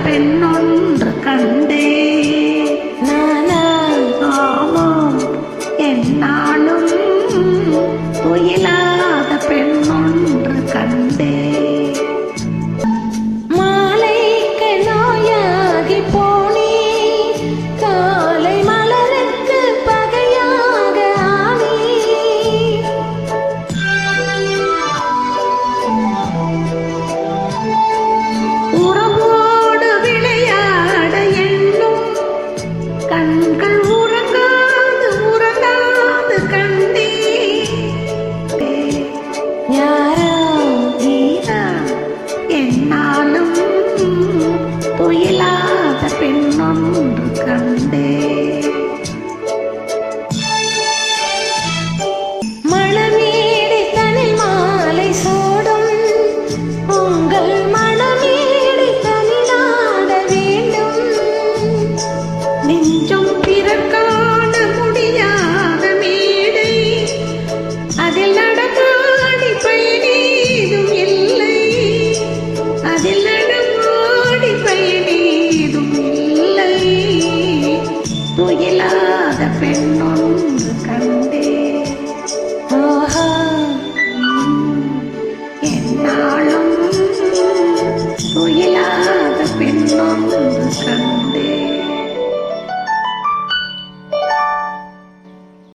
பெண்ணொன்று கண்டே. ஆமாம், என்னாலும் துயிலாத பெண்ணொன்று கண்டே. மாலைக்கு நோயாகி போனே, காலை மலருக்கு பகையாக ஆனே. உறவோடு விளையாட எண்ணும் கண்கள் உறங்காது உறங்காது கண்டே. யாரோ நீதா என்னாலும் துயிலாத பெண்ணொன்று கண்டே. மணமேடை தனில் மாலை சூடும், உங்கள் மணமேடை தனிலாட வேண்டும். நெஞ்சம் பிறர் காண முடியாத மேடை, அதில் நடமாடி பயனேதும் இல்லை. அதில் நடமாடி பயனேதும் இல்லை. துயிலாத பெண்ணொன்று கண்டே. ஓஹோ, என்னாலும் துயிலாத